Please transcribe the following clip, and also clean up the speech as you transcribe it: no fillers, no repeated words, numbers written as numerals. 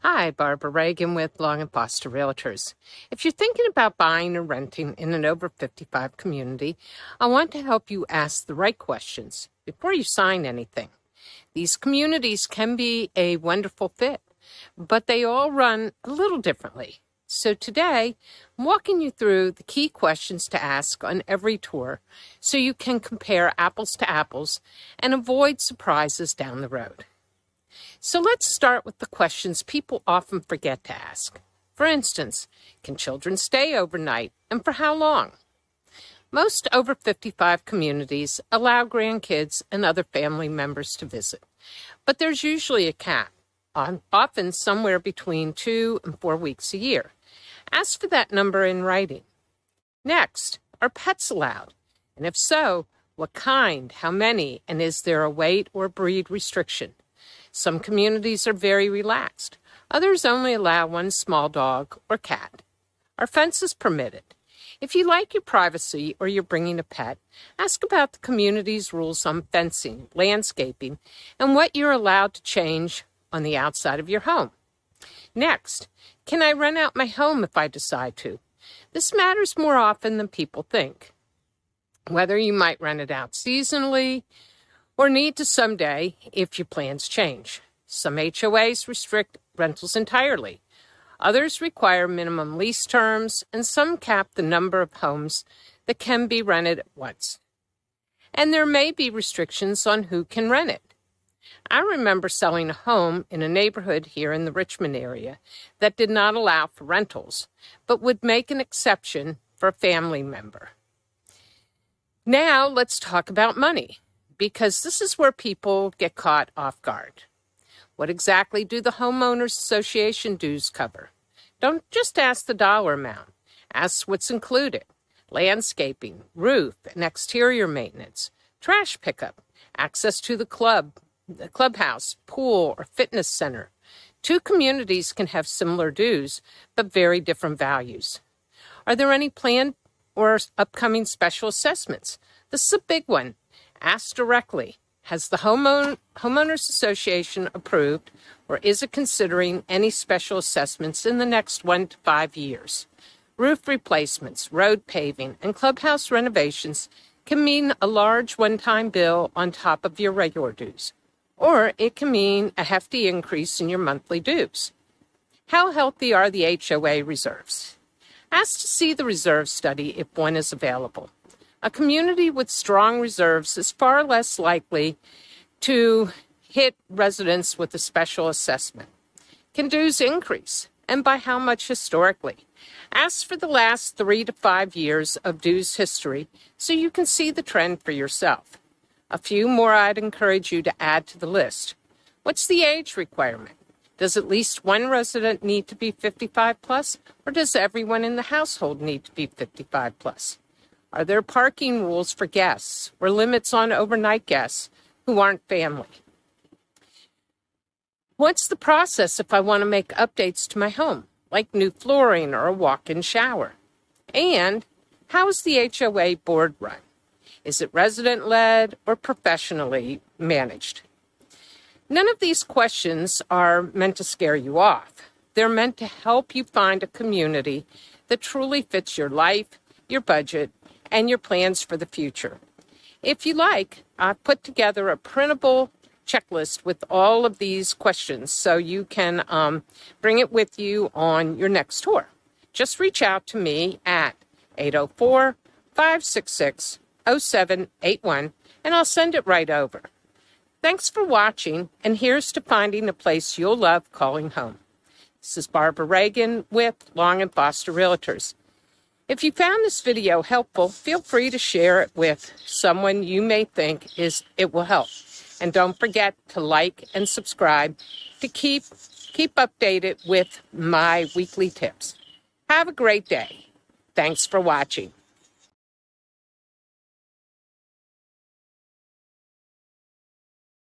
Hi, Barbara Reagan with Long and Foster Realtors. If you're thinking about buying or renting in an over 55 community, I want to help you ask the right questions before you sign anything. These communities can be a wonderful fit, but they all run a little differently. So today, I'm walking you through the key questions to ask on every tour so you can compare apples to apples and avoid surprises down the road. So let's start with the questions people often forget to ask. For instance, can children stay overnight and for how long? Most over 55 communities allow grandkids and other family members to visit, but there's usually a cap, often somewhere between 2 and 4 weeks a year. Ask for that number in writing. Next, are pets allowed? And if so, what kind, how many, and is there a weight or breed restriction? Some communities are very relaxed. Others only allow one small dog or cat. Are fences permitted? If you like your privacy or you're bringing a pet, ask about the community's rules on fencing, landscaping, and what you're allowed to change on the outside of your home. Next, can I rent out my home if I decide to? This matters more often than people think. Whether you might rent it out seasonally, or need to someday if your plans change. Some HOAs restrict rentals entirely. Others require minimum lease terms, and some cap the number of homes that can be rented at once. And there may be restrictions on who can rent it. I remember selling a home in a neighborhood here in the Richmond area that did not allow for rentals, but would make an exception for a family member. Now let's talk about money, because this is where people get caught off guard. What exactly do the Homeowners Association dues cover? Don't just ask the dollar amount. Ask what's included. Landscaping, roof and exterior maintenance, trash pickup, access to the clubhouse, pool, or fitness center. Two communities can have similar dues, but very different values. Are there any planned or upcoming special assessments? This is a big one. Ask directly, has the Homeowners Association approved or is it considering any special assessments in the next 1 to 5 years? Roof replacements, road paving, and clubhouse renovations can mean a large one-time bill on top of your regular dues, or it can mean a hefty increase in your monthly dues. How healthy are the HOA reserves? Ask to see the reserve study if one is available. A community with strong reserves is far less likely to hit residents with a special assessment. Can dues increase? And by how much historically? Ask for the last 3 to 5 years of dues history so you can see the trend for yourself. A few more I'd encourage you to add to the list. What's the age requirement? Does at least one resident need to be 55 plus, or does everyone in the household need to be 55 plus? Are there parking rules for guests or limits on overnight guests who aren't family? What's the process if I want to make updates to my home, like new flooring or a walk-in shower? And how is the HOA board run? Is it resident-led or professionally managed? None of these questions are meant to scare you off. They're meant to help you find a community that truly fits your life, your budget, and your plans for the future. If you like, I've put together a printable checklist with all of these questions so you can bring it with you on your next tour. Just reach out to me at 804-566-0781 and I'll send it right over. Thanks for watching, and here's to finding a place you'll love calling home. This is Barbara Reagan with Long and Foster Realtors. If you found this video helpful, feel free to share it with someone you may think it will help. And don't forget to like and subscribe to keep updated with my weekly tips. Have a great day. Thanks for watching.